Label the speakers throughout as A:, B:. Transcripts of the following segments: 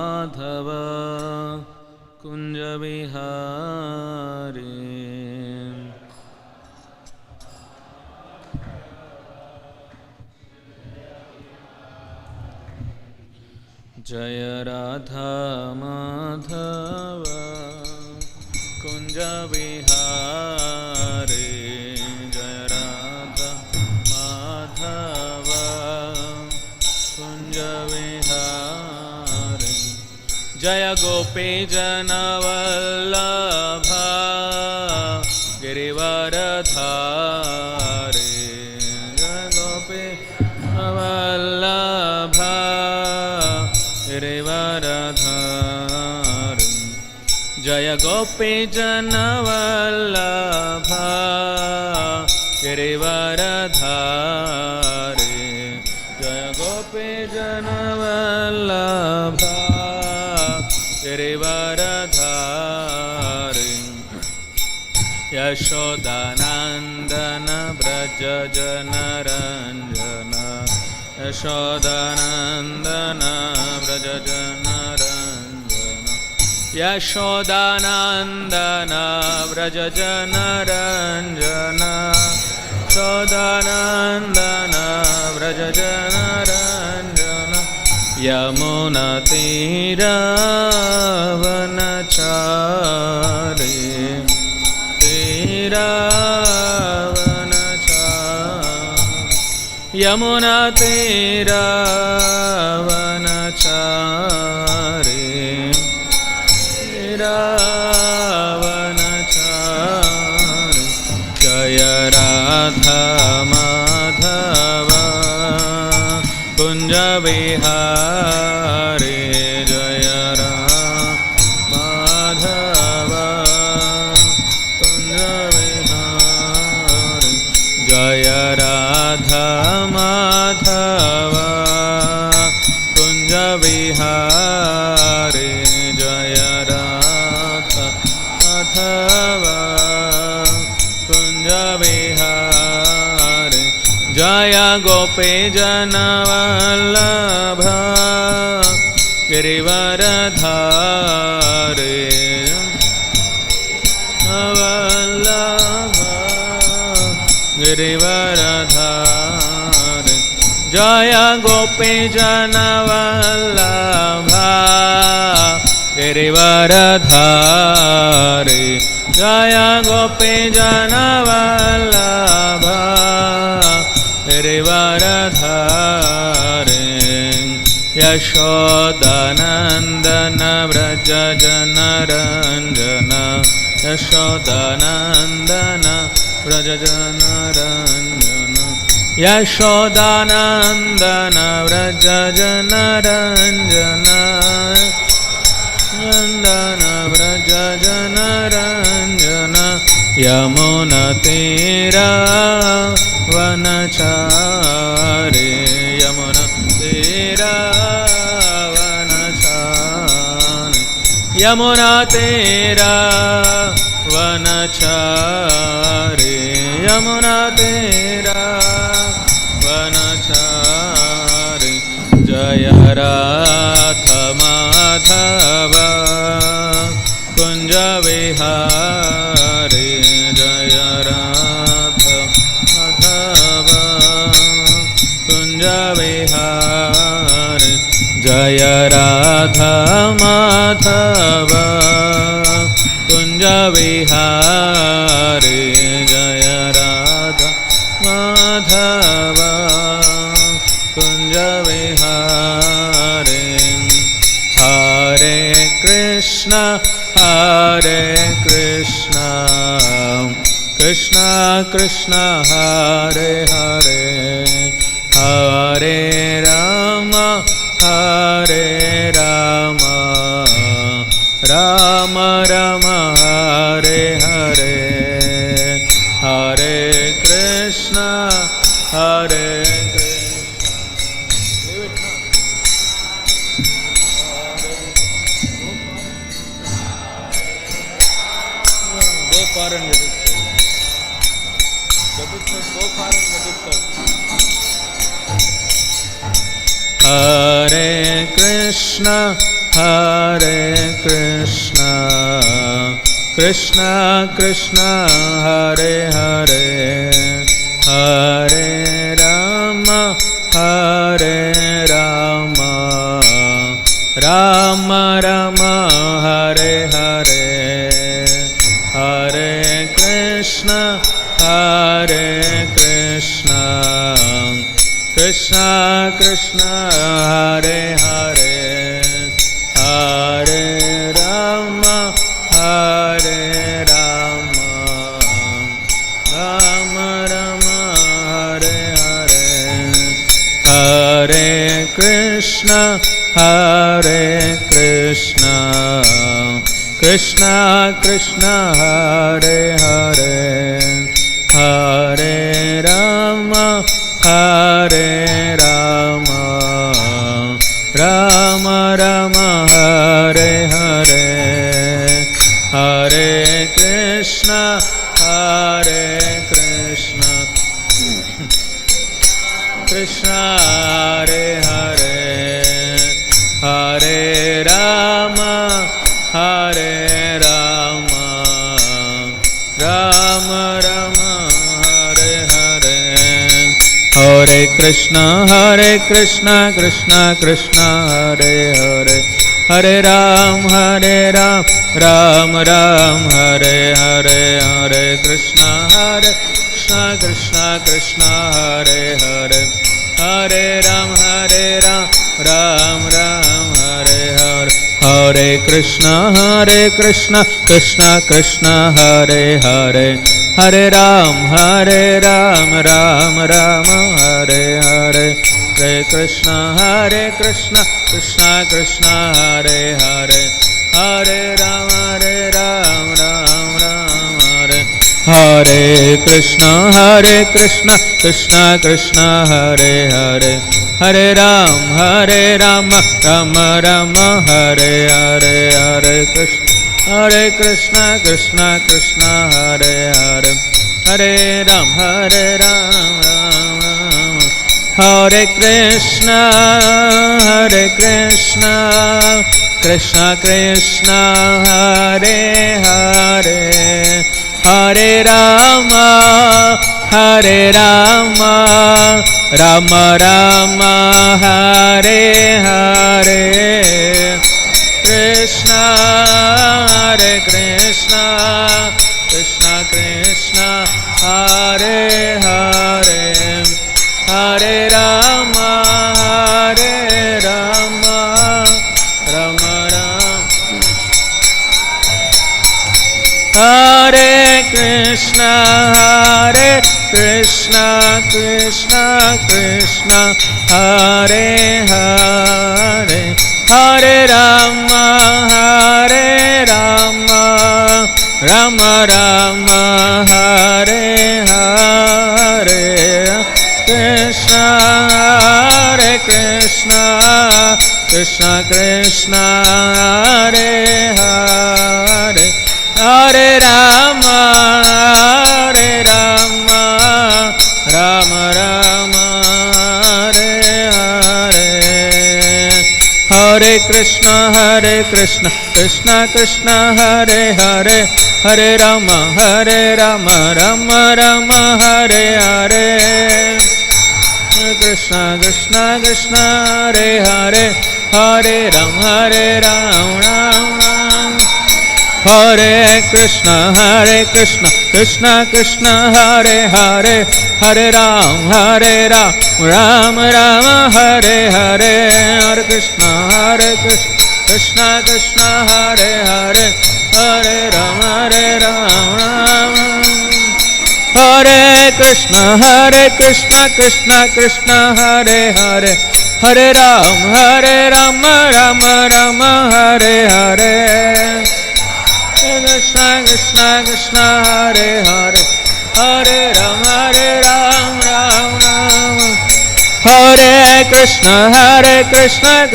A: माधव कुंज विहारी। जय राधा माधव कुंज विहारी। जय राधा माधव कुंज विहारी। जय गोपी जन वल्लभ गिरिवरधारी। जय गोपी वल्लभ गिरिवरधारी। जय गोपी जन वल्लभ गिरिवरधारी। जय गोपी जन वल्लभ गिरिवरधारी। यशोदानंदन व्रज जनरंजन। यशोदानंदन व्रज जनरंजन। यशोदानंदन व्रज जनरंजन। यशोदानंदन व्रज जनरंजन। यमुना तीरावनचारी। तीरावनचारी। यमुना तीरावनचारी। तीरावनचारी। जय राधा माधव कुंज विहारी। जय राधा माधव कुंज विहारी। जय राधा माधव कुंज विहारी। जय राधा माधव कुंज विहारी। जय गोपी जन वल्लभ गिरिवरधारी। वल्लभ गिरिवरधारी। जय गोपी जन वल्लभ गिरिवरधारी। जय गोपी जन वल्लभ गिरिवरधारी। यशोदानंदन व्रज जनरंजन। यशोदानंदन व्रज जनरंजन। यशोदानंदन व्रज जनरंजन। नंदन व्रज जनरंजन। यमुना तीरावनचारी। यमुना तीरावनचारी। यमुना तीरावनचारी। यमुना तीरावनचारी। जय राधा माधव कुंज विहारी। जय राधा माधव कुंज विहारी। जय राधा माधव कुंज विहारी। जय राधा माधव कुंज विहारी। हरे कृष्ण कृष्ण कृष्ण हरे हरे। हरे राम राम राम हरे हरे। हरे Krishna Hare Krishna Hare Krishna, Krishna Krishna Hare Hare, Hare Rama, Hare Rama, Rama Rama Hare Hare, Hare Krishna, Hare Krishna, Krishna Krishna Hare Hare, Hare Rama, Hare Rama, Rama Rama Hare Hare, Hare Krishna, Hare Krishna, Krishna Krishna Hare Hare, Hare Rama, Hare Rama, Rama Rama Hare Hare, Hare Krishna, Hare Krishna, Krishna Hare Hare, Hare Rama, Hare Rama, Rama Rama Hare Hare, Hare Krishna, Krishna Krishna Hare Hare, Hare Ram, Ram Ram Hare Hare, Hare Krishna, Krishna Krishna Hare Hare, Hare Ram, Ram Ram Hare Hare, Hare Krishna, Krishna Krishna Hare Hare, Hare Ram, Ram Ram Hare Hare, Hare Krishna, Krishna Krishna Hare Hare, Hare Ram, Ram Ram Hare, Hare Krishna, Krishna Krishna Hare Hare, Hare Ram, Ram Ram Hare Hare, Hare Krishna, Krishna Hare Hare, Hare Ram, Ram Hare Krishna, Krishna Krishna Hare Hare, Hare Rama, Rama Rama Hare Hare, Krishna, Krishna Krishna Hare Hare, Hare Rama, Rama Rama, Hare Krishna, Krishna Krishna Hare Hare, Hare Rama, Rama Rama Hare Hare, Krishna, Krishna Krishna Hare Hare, Hare Rama, Rama Rama Hare Hare, Hare Krishna, Krishna Krishna Hare Hare, Hare Rama, Rama Rama Hare Hare, Krishna Krishna Hare Hare, Hare Ram, Ram Ram, Hare Krishna, Krishna Hare Hare, Hare Ram, Ram Ram Hare Hare, Hare Krishna, Krishna Hare Hare, Hare Ram, Ram Hare Krishna, Krishna Hare Hare, Hare Ram, Ram Hare Hare, Krishna Hare Hare, Hare Ram, Ram Ram, Hare Krishna,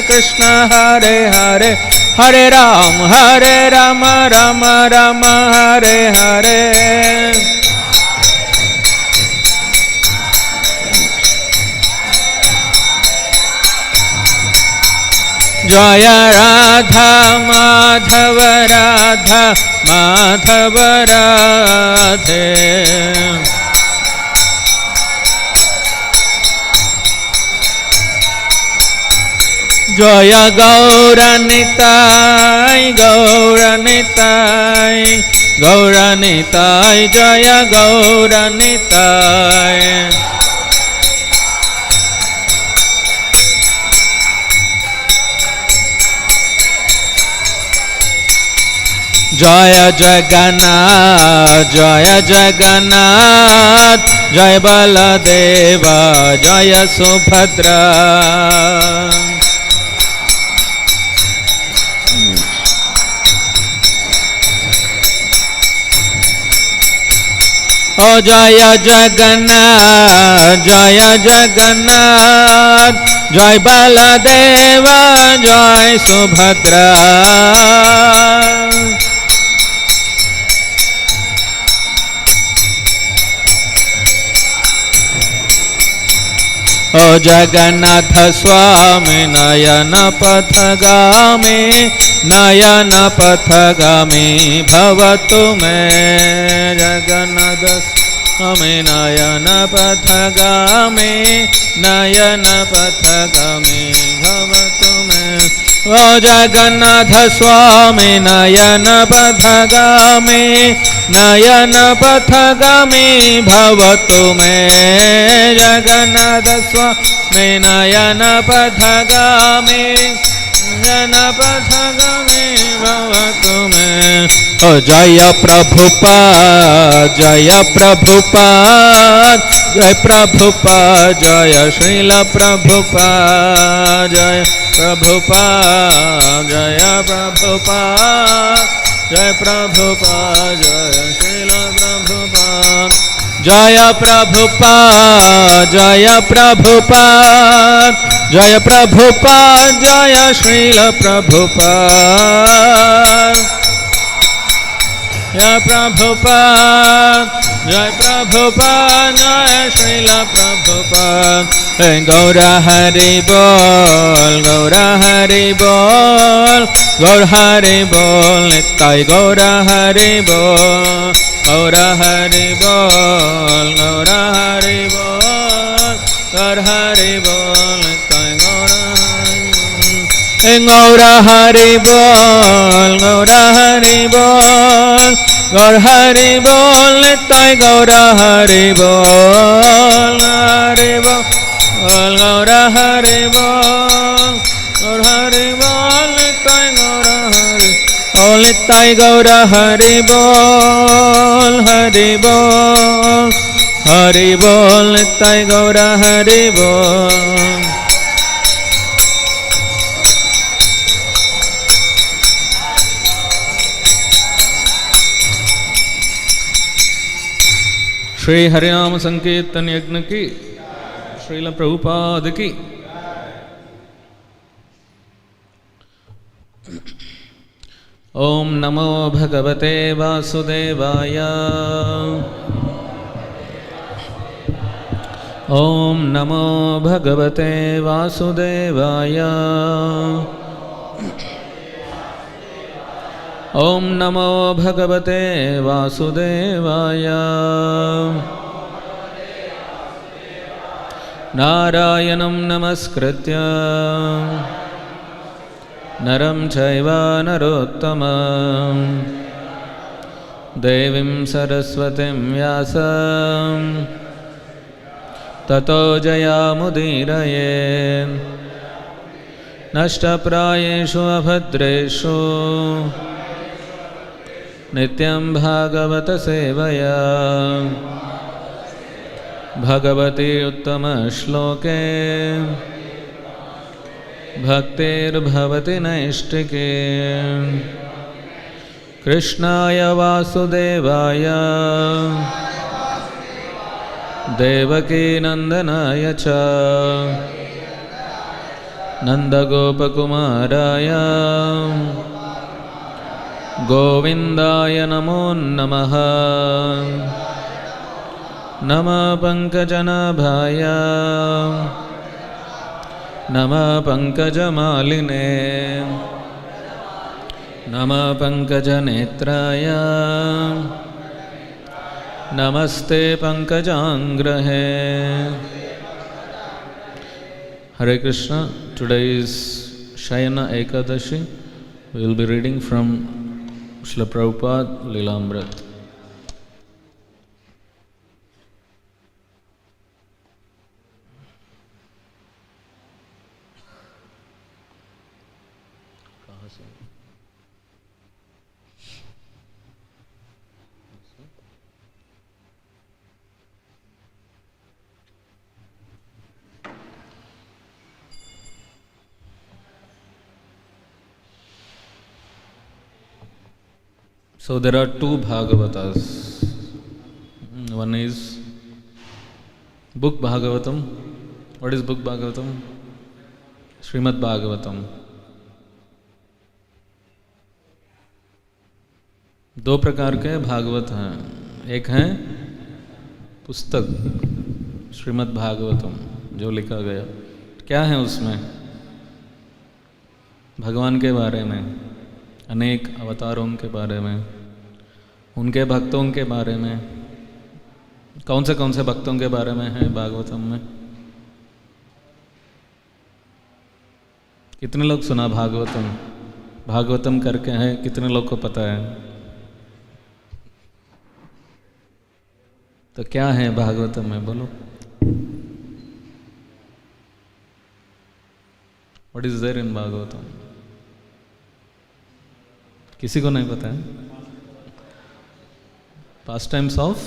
A: Krishna Hare Hare, Hare Ram, Ram Hare Hare, जय राधा माधव राधा माधव राधे जय गौरनिताय गौरनिताय गौरनिताय जय गौरनिताय जय जगन्नाथ जय जगन्नाथ जय बलदेव जय सुभद्रा ओ जय जगन्नाथ जय जगन्नाथ जय बलदेव जय सुभद्रा ओ जगन्नाथ स्वामी नयन पथगामी भवतु मे जगन्नाथ स्वामी नयन पथगामी भवतु मे ओ जगन्नाथ स्वामी नयन पथगामी भवतु मे जगन्नाथ स्वामी नयन पथगामी भवतु मे ओ जय प्रभुपाद जय प्रभुपाद जय प्रभुपाद जय श्रील प्रभुपाद जय प्रभुपाद जय प्रभुपाद जय प्रभुपाद जय श्रील प्रभुपाद जय प्रभुपाद जय प्रभुपाद जय प्रभुपाद जय श्रील प्रभुपाद जय प्रभुपाद जय प्रभुपाद जय श्रील प्रभुपाद गौर हरि बोल गौर हरि बोल गौर हरि बोल नित्य गौर हरि बोल गौर हरि बोल गौर हरि बोल गौर हरि बोल नित्य गौर हरि बोल गौर हरि बोल गौर हरि बोल नित्य गौर हरि बोल हरि बोल गौर हरि बोल गौर हरि बोल नित्य गौर हरि बोल नित्य गौर हरि बोल हरि बोल हरि बोल नित्य गौर हरि बोल श्री हरिनाम संकीर्तन यज्ञ की श्रील प्रभुपाद की ओम नमो भगवते वासुदेवाय ओम नमो भगवते वासुदेवाय ओम नमो भगवते वासुदेवाय नारायणं नमस्कृत्य नरं चैव नरोत्तमं देवीं सरस्वतीं व्यासं ततो जयामुदीरये नष्टप्रायेषु अभद्रेषु नित्यं भागवत सेवया भगवती उत्तम श्लोके भक्तिर्भवति नैष्टिके कृष्णाय वासुदेवाय देवकी नंदनाय च नंदगोपकुमाराय गोविंदाय नमो नमः नमः पंकजनाभाय नमः पंकजमालिने नमः पंकजनेत्राय नमस्ते पंकजांग्रहे. Hare Krishna. Today is Shayana Ekadashi. We will be reading from Srila Prabhupada Lilamrit. So there are two Bhagavatas. One is Book Bhagavatam. What is Book Bhagavatam? Srimad Bhagavatam. दो प्रकार के भागवत हैं. एक है पुस्तक श्रीमद् भागवतम जो लिखा गया. क्या है उसमें? भगवान के बारे में, अनेक अवतारों के बारे में, उनके भक्तों के बारे में. कौन से भक्तों के बारे में है भागवतम में? कितने लोग सुना भागवतम? भागवतम करके है, कितने लोग को पता है? तो क्या है भागवतम में, बोलो. What is there in Bhagavatam? किसी को नहीं पता है? Pastimes of,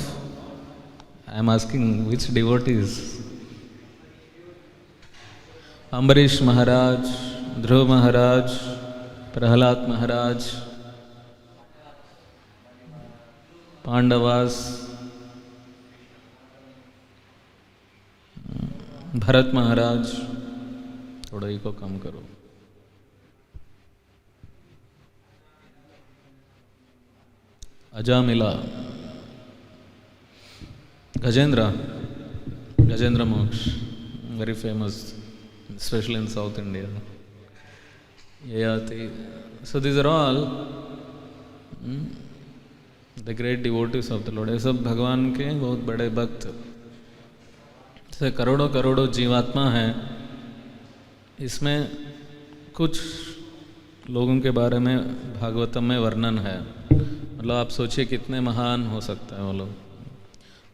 A: I am asking which devotees? Ambarish Maharaj, Dhruv Maharaj, Prahlad Maharaj, Pandavas, Bharat Maharaj. थोड़ा ही को कम करो. अजामिला, गजेंद्र मोक्ष, very famous, especially in South India. Yayati. So these are all the great devotees of the Lord. ये सब भगवान के बहुत बड़े भक्त. से करोड़ों करोड़ों जीवात्मा हैं. इसमें कुछ लोगों के बारे में भागवतम में वर्णन है. मतलब आप सोचिए कितने महान हो सकता है वो लोग.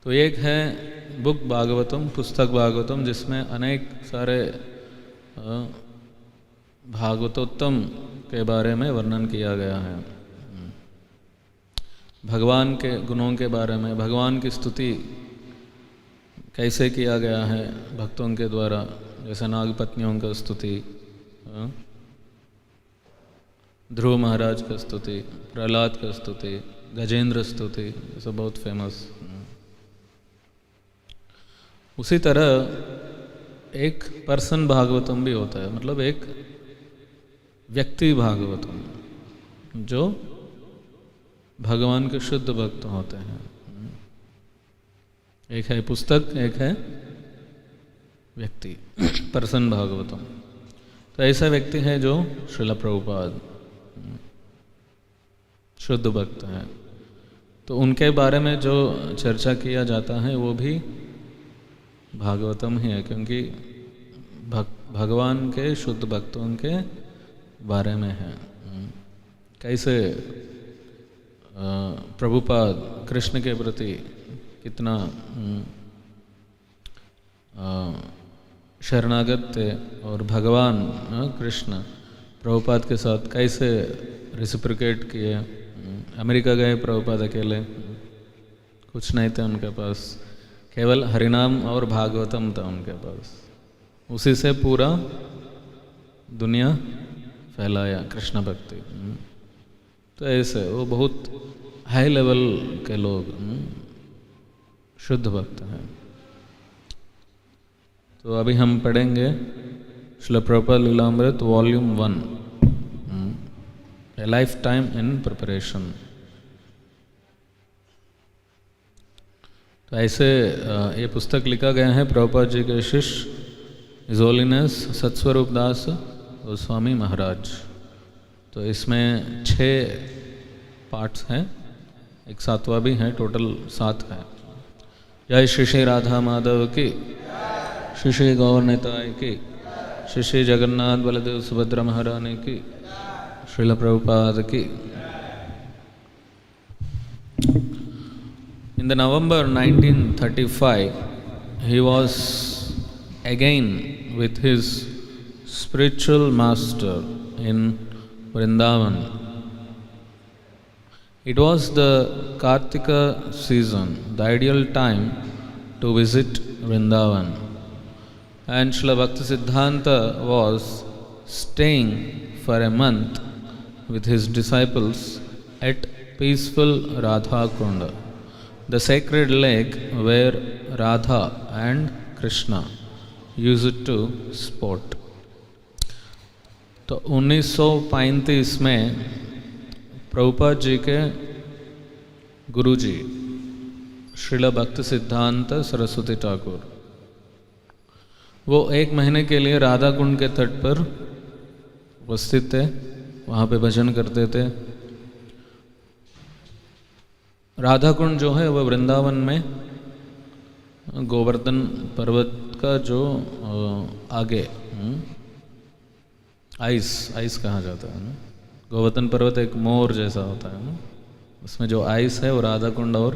A: तो एक है बुक भागवतम, पुस्तक भागवतम, जिसमें अनेक सारे भागवतोत्तम के बारे में वर्णन किया गया है. भगवान के गुणों के बारे में, भगवान की स्तुति कैसे किया गया है भक्तों के द्वारा. जैसे नागपत्नियों का स्तुति, ध्रुव महाराज का स्तुति, प्रहलाद का स्तुति, गजेंद्र स्तुति, ये सब बहुत फेमस. उसी तरह एक पर्सन भागवतम भी होता है. मतलब एक व्यक्ति भागवतम जो भगवान के शुद्ध भक्त होते हैं. एक है पुस्तक, एक है व्यक्ति, पर्सन भागवतम. तो ऐसा व्यक्ति है जो श्रील प्रभुपाद, शुद्ध भक्त है. तो उनके बारे में जो चर्चा किया जाता है वो भी भागवतम ही है, क्योंकि भगवान के शुद्ध भक्तों के बारे में है. कैसे प्रभुपाद कृष्ण के प्रति कितना शरणागत थे, और भगवान कृष्ण प्रभुपाद के साथ कैसे रेसिप्रोकेट किए. अमेरिका गए प्रभुपाद अकेले, कुछ नहीं थे उनके पास, केवल हरिनाम और भागवतम था उनके पास. उसी से पूरा दुनिया फैलाया कृष्ण भक्ति. तो ऐसे वो बहुत हाई लेवल के लोग, शुद्ध भक्त हैं. तो अभी हम पढ़ेंगे Srila Prabhupada Lilamrita volume 1, a lifetime in preparation. तो ऐसे ये पुस्तक लिखा गया है प्रभुपाद जी के शिष्य हिज होलीनेस सत्स्वरूप दास गोस्वामी महाराज। तो इसमें 6 पार्ट्स हैं, एक 7वां भी है, टोटल 7 है। जय श्री श्री राधा माधव की, श्री श्री गौर निताय की, श्री श्री जगन्नाथ बलदेव सुभद्रा महारानी की, श्रील प्रभुपाद की। In the November 1935, he was again with his spiritual master in Vrindavan. It was the Kartika season, the ideal time to visit Vrindavan. And Srila Bhaktisiddhanta was staying for a month with his disciples at peaceful Radha Kunda, the sacred lake where Radha and Krishna used to sport. तो 1935 में प्रभुपाद जी के गुरुजी श्रील भक्ति सिद्धांत सरस्वती ठाकुर, वो 1 महीने के लिए राधा कुंड के तट पर उपस्थित थे, वहाँ पे भजन करते थे। राधा कुंड जो है वह वृंदावन में गोवर्धन पर्वत का जो आगे आइस कहा जाता है ना, गोवर्धन पर्वत एक मोर जैसा होता है ना, उसमें जो आइस है वो राधा कुंड और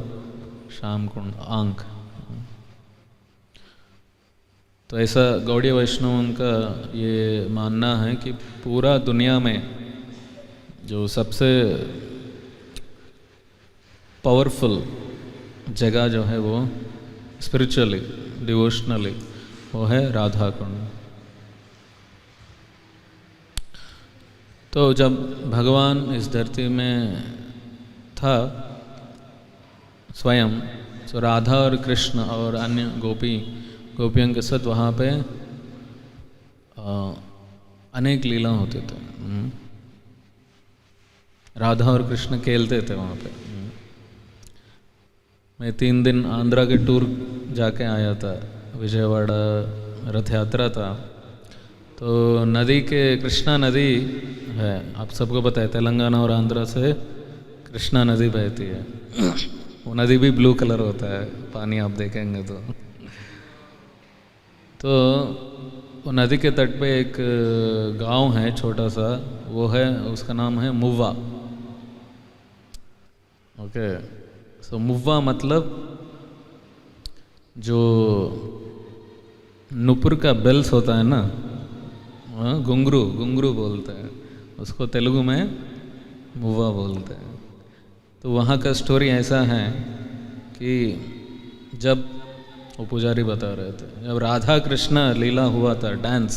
A: श्याम कुंड आंख। तो ऐसा गौड़ीय वैष्णव का ये मानना है कि पूरा दुनिया में जो सबसे पावरफुल जगह जो है वो स्पिरिचुअली डिवोशनली वो है राधा कुंड। तो जब भगवान इस धरती में था स्वयं, तो राधा और कृष्ण और अन्य गोपियों के साथ वहाँ पे अनेक लीला होते थे। राधा और कृष्ण खेलते थे वहाँ पे। मैं 3 दिन आंध्रा के टूर जाके आया था, विजयवाड़ा रथ यात्रा था। तो नदी के कृष्णा नदी है, आप सबको पता है, तेलंगाना और आंध्रा से कृष्णा नदी बहती है। वो नदी भी ब्लू कलर होता है, पानी आप देखेंगे तो वो नदी के तट पे एक गांव है छोटा सा, वो है, उसका नाम है मुव्वा। ओके, सो मुव्वा मतलब जो नुपुर का बेल्स होता है ना, घुंघरू बोलते हैं उसको, तेलुगु में मुव्वा बोलते हैं। तो वहाँ का स्टोरी ऐसा है कि जब वो पुजारी बता रहे थे, जब राधा कृष्ण लीला हुआ था डांस,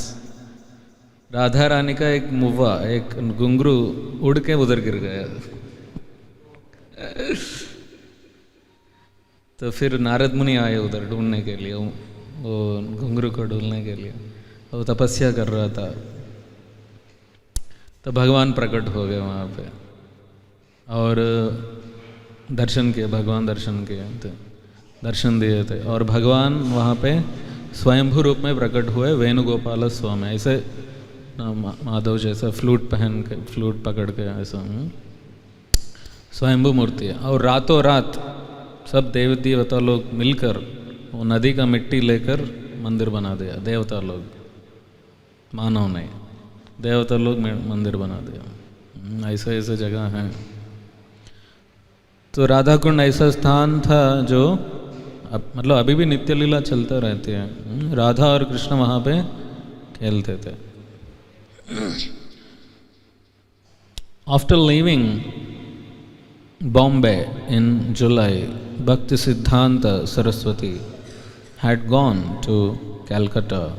A: राधा रानी का एक मुव्वा, एक घुंघरू उड़ के उधर गिर गया। तो फिर नारद मुनि आए उधर ढूंढने के लिए, वो घुंघरू को ढूंढने के लिए। वो तपस्या कर रहा था, तो भगवान प्रकट हो गए वहाँ पे और दर्शन किए, भगवान दर्शन किए थे, दर्शन दिए थे। और भगवान वहाँ पे स्वयंभू रूप में प्रकट हुए, वेणुगोपाल स्वामी, ऐसे माधव जैसा फ्लूट पहन के, फ्लूट पकड़ के, ऐसा स्वयंभू मूर्ति है। और रातों रात सब देवता लोग मिलकर वो नदी का मिट्टी लेकर मंदिर बना दिया। देवता लोग, मानव नहीं, देवता लोग मंदिर बना दिया। ऐसे ऐसे जगह हैं। तो राधा कुंड ऐसा स्थान था जो मतलब अभी भी नित्य लीला चलता रहती है। राधा और कृष्ण वहाँ पे खेलते थे। After leaving Bombay in July, Bhakti Siddhanta Saraswati had gone to Calcutta,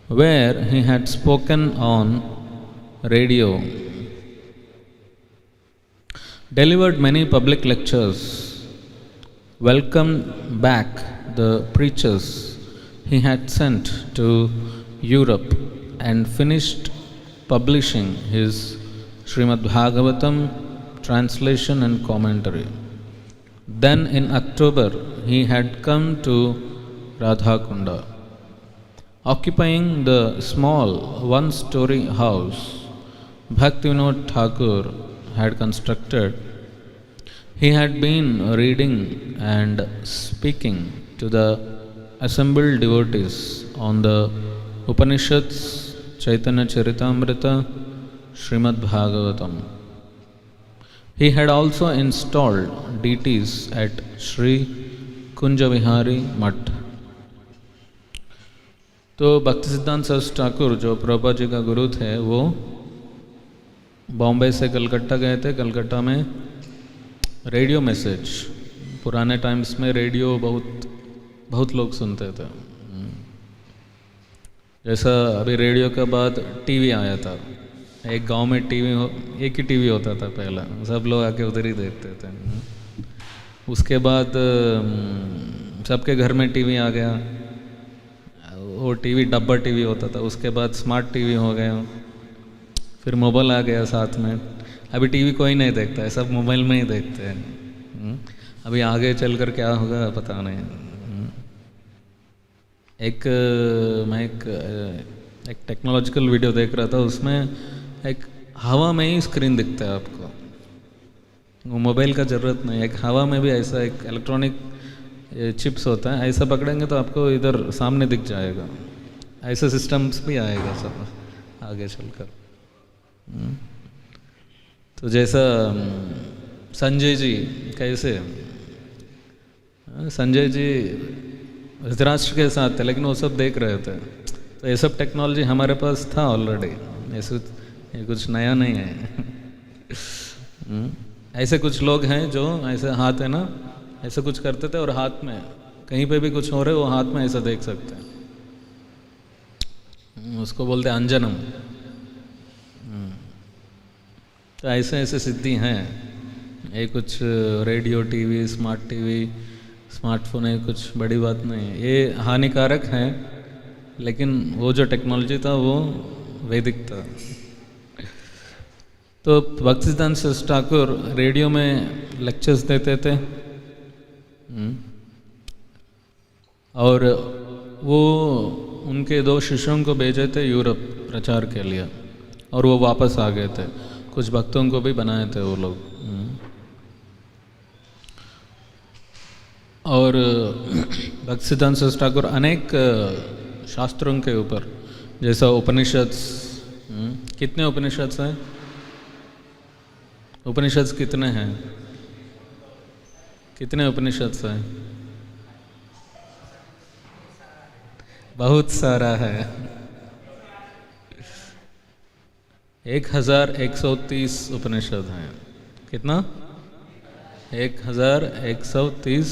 A: where he had spoken on radio, delivered many public lectures, welcomed back the preachers he had sent to Europe, and finished publishing his Srimad Bhagavatam translation and commentary. Then in October he had come to Radha Kunda. Occupying the small one-story house Bhaktivinoda Thakur had constructed, he had been reading and speaking to the assembled devotees on the Upanishads, Chaitanya Charitamrita, Srimad Bhagavatam. He had also installed deities at Sri Kunjavihari Math. तो भक्ति सिद्धांत सरस्वती ठाकुर जो प्रभुपाद जी का गुरु थे, वो बॉम्बे से कलकत्ता गए थे। कलकत्ता में रेडियो मैसेज, पुराने टाइम्स में रेडियो बहुत लोग सुनते थे। जैसा अभी रेडियो के बाद टीवी आया था, एक गांव में एक ही टीवी होता था पहला, सब लोग आके उधर ही देखते थे। उसके बाद सबके घर में टीवी आ गया, वो टीवी डब्बा टीवी होता था। उसके बाद स्मार्ट टीवी हो गया, फिर मोबाइल आ गया साथ में। अभी टीवी कोई नहीं देखता है, सब मोबाइल में ही देखते हैं। अभी आगे चलकर क्या होगा पता नहीं। मैं एक टेक्नोलॉजिकल वीडियो देख रहा था, उसमें एक हवा में ही स्क्रीन दिखता है आपको, वो मोबाइल का ज़रूरत नहीं। एक हवा में भी ऐसा एक इलेक्ट्रॉनिक चिप्स होता है, ऐसा पकड़ेंगे तो आपको इधर सामने दिख जाएगा। ऐसे सिस्टम्स भी आएगा सब आगे चलकर। तो जैसा संजय जी, कैसे संजय जी धृतराष्ट्र के साथ थे, लेकिन वो सब देख रहे थे। तो ये सब टेक्नोलॉजी हमारे पास था ऑलरेडी, ये कुछ नया नहीं है। ऐसे कुछ लोग हैं जो ऐसे हाथ है ना, ऐसे कुछ करते थे और हाथ में कहीं पे भी कुछ हो रहे वो हाथ में ऐसा देख सकते हैं, उसको बोलते हैं अंजनम। तो ऐसे ऐसे सिद्धि हैं। ये कुछ radio, TV, smart TV, smartphone है, कुछ बड़ी बात नहीं है। ये हानिकारक है, लेकिन वो जो टेक्नोलॉजी था वो वैदिक था। तो भक्ति सिद्धांत सरस्वती ठाकुर रेडियो में लेक्चर्स देते थे, और वो उनके 2 शिष्यों को भेजे थे यूरोप प्रचार के लिए, और वो वापस आ गए थे। कुछ भक्तों को भी बनाए थे वो लोग। और भक्ति सिद्धांत सरस्वती ठाकुर अनेक शास्त्रों के ऊपर, जैसा उपनिषद, कितने उपनिषद हैं? उपनिषद कितने हैं? कितने उपनिषद हैं? बहुत सारा है। 1130 उपनिषद हैं। कितना? 1130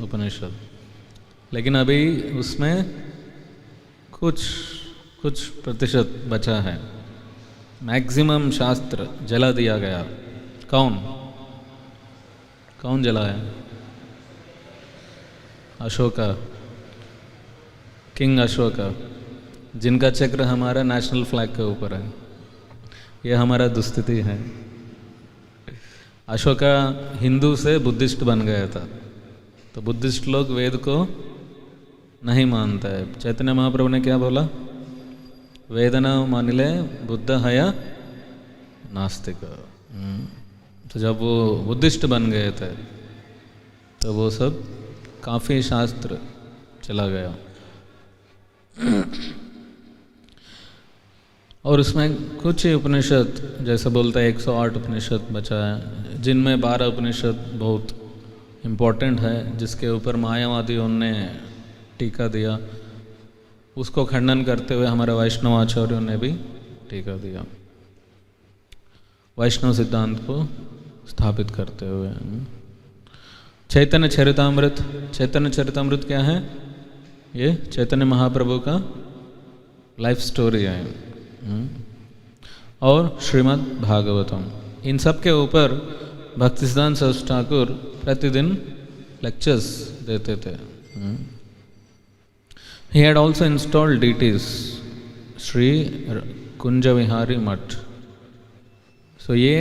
A: उपनिषद। लेकिन अभी उसमें कुछ प्रतिशत बचा है। मैक्सिमम शास्त्र जला दिया गया। कौन जलाया? अशोका, किंग अशोका, जिनका चक्र हमारा नेशनल फ्लैग के ऊपर है। ये हमारा दुस्थिति है। अशोका हिंदू से बुद्धिस्ट बन गया था, तो बुद्धिस्ट लोग वेद को नहीं मानता है। चैतन्य महाप्रभु ने क्या बोला? वेदना मानिले बुद्ध हया नास्तिक। तो जब वो बुद्धिस्ट बन गए थे तो वो सब काफ़ी शास्त्र चला गया। और उसमें कुछ ही उपनिषद, जैसे बोलते हैं 108 उपनिषद बचा है, जिनमें 12 उपनिषद बहुत इम्पोर्टेंट है, जिसके ऊपर मायावादियों ने टीका दिया। उसको खंडन करते हुए हमारे वैष्णव आचार्यों ने भी टीका दिया, वैष्णव सिद्धांत को स्थापित करते हुए। चैतन्य चरितामृत, चैतन्य चरितामृत क्या है? ये चैतन्य महाप्रभु का लाइफ स्टोरी है। और श्रीमद् भागवतम, इन सब के ऊपर भक्ति सिद्धांत सरस्वती ठाकुर प्रतिदिन लेक्चर्स देते थे। He had also installed deities Shri Kunjvihari मठ। सो ये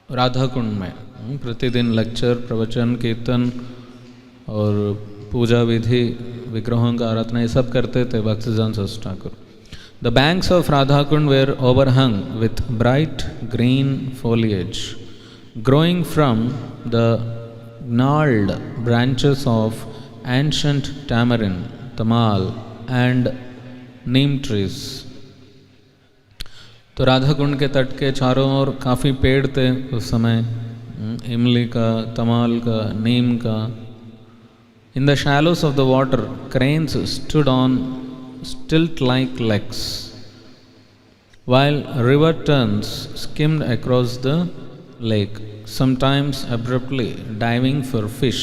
A: राधा कुंड में प्रतिदिन लेक्चर, प्रवचन, कीर्तन और पूजा विधि, विग्रहों का आराधना ये सब करते थे भक्तिसिद्धांत Saraswati Thakur. The banks of Radhakund were overhung with bright green foliage, growing from the gnarled branches of ancient tamarind, tamal and neem trees. तो राधा कुंड के तट के चारों ओर काफ़ी पेड़ थे उस समय, इमली का, तमाल का, नीम का. In the shallows of the water, cranes stood on stilt-like legs, while river terns skimmed across the lake, sometimes abruptly diving for fish.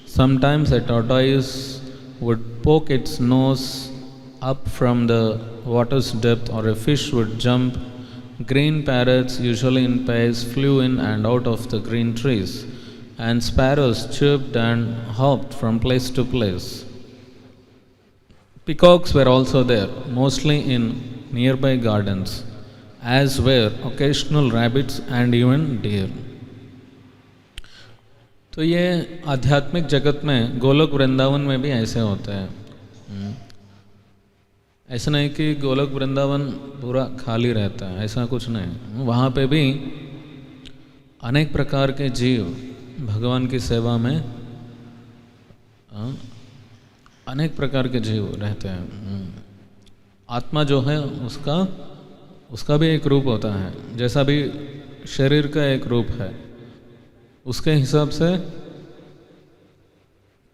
A: Sometimes a tortoise would poke its nose up from the water's depth, or a fish would jump. Green parrots, usually in pairs, flew in and out of the green trees, and sparrows chirped and hopped from place to place. Peacocks were also there, mostly in nearby gardens, as were occasional rabbits and even deer. तो ये आध्यात्मिक जगत में गोलोक वृंदावन में भी ऐसे होता है. ऐसा नहीं कि गोलोक वृंदावन पूरा खाली रहता है, ऐसा कुछ नहीं. वहाँ पे भी अनेक प्रकार के जीव भगवान की सेवा में, अनेक प्रकार के जीव रहते हैं. आत्मा जो है उसका भी एक रूप होता है. जैसा भी शरीर का एक रूप है, उसके हिसाब से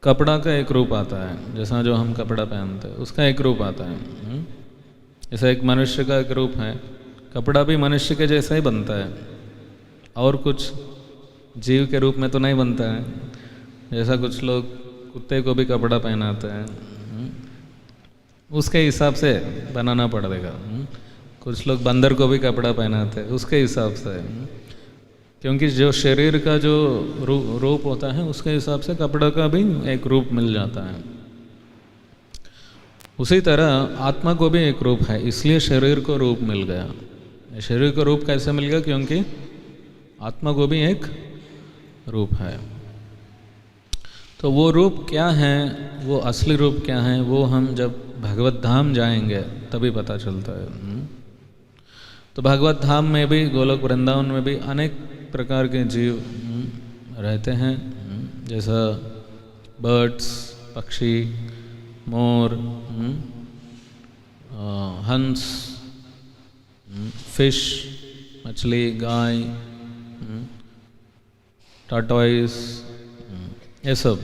A: कपड़ा का एक रूप आता है. जैसा जो हम कपड़ा पहनते हैं उसका एक रूप आता है. जैसा एक मनुष्य का एक रूप है, कपड़ा भी मनुष्य के जैसा ही बनता है, और कुछ जीव के रूप में तो नहीं बनता है. जैसा कुछ लोग कुत्ते को भी कपड़ा पहनाते हैं, उसके हिसाब से बनाना पड़ेगा. कुछ लोग बंदर को भी कपड़ा पहनाते हैं उसके हिसाब से, क्योंकि जो शरीर का जो रूप होता है उसके हिसाब से कपड़ा का भी एक रूप मिल जाता है. उसी तरह आत्मा को भी एक रूप है, इसलिए शरीर को रूप मिल गया. शरीर को रूप कैसे मिल गया? क्योंकि आत्मा को भी एक रूप है. तो वो रूप क्या है, वो असली रूप क्या है, वो हम जब भगवत धाम जाएंगे तभी पता चलता है. तो भगवत धाम में भी, गोलोक वृंदावन में भी अनेक प्रकार के जीव रहते हैं. जैसा बर्ड्स, पक्षी, मोर, हंस, फिश, मछली, गाय, टार्टॉइस, ये सब.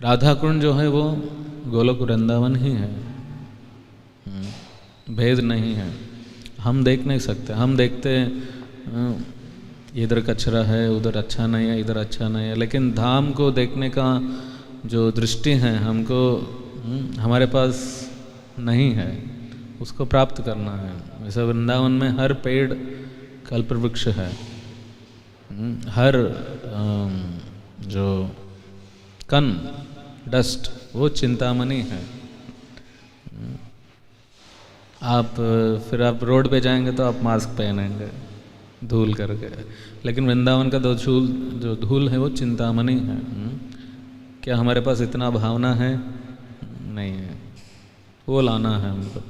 A: राधा कुंड जो है वो गोलोक वृंदावन ही है, भेद नहीं है. हम देख नहीं सकते. हम देखते इधर कचरा है, उधर अच्छा नहीं है, इधर अच्छा नहीं है, लेकिन धाम को देखने का जो दृष्टि है हमको, हमारे पास नहीं है. उसको प्राप्त करना है. वैसे वृंदावन में हर पेड़ कल्पवृक्ष है, हर जो कण, डस्ट, वो चिंतामणि है. आप रोड पे जाएंगे तो आप मास्क पहनेंगे धूल करके, लेकिन वृंदावन का जो धूल है वो चिंतामणि है. क्या हमारे पास इतना भावना है? नहीं है, वो लाना है हमको.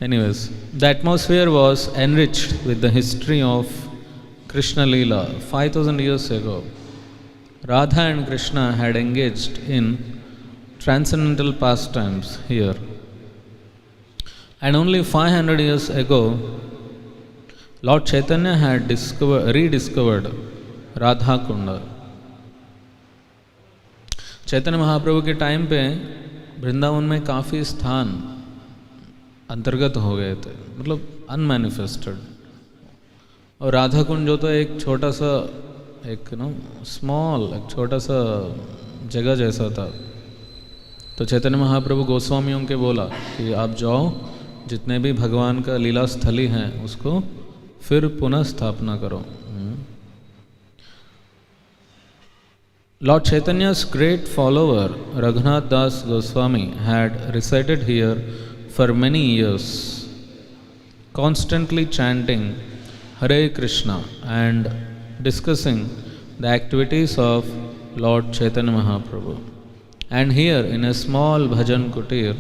A: Anyways, the atmosphere was enriched with the history of Krishna Leela. 5000 years ago, Radha and Krishna had engaged in transcendental pastimes here. And only 500 years ago, Lord Chaitanya had rediscovered Radha Kunda. Chaitanya Mahaprabhu के time पे वृंदावन में काफ़ी स्थान अंतर्गत हो गए थे, मतलब अनमैनिफेस्टेड. और राधा कुंड जो तो एक छोटा सा, एक स्मॉल, एक छोटा सा जगह जैसा था. तो चैतन्य महाप्रभु गोस्वामियों के बोला कि आप जाओ, जितने भी भगवान का लीला स्थली हैं उसको फिर पुनः स्थापना करो. Lord Chaitanya's great follower Raghunath Das Goswami had resided here for many years, constantly chanting Hare Krishna and discussing the activities of Lord Chaitanya Mahaprabhu. And here in a small bhajan kutir,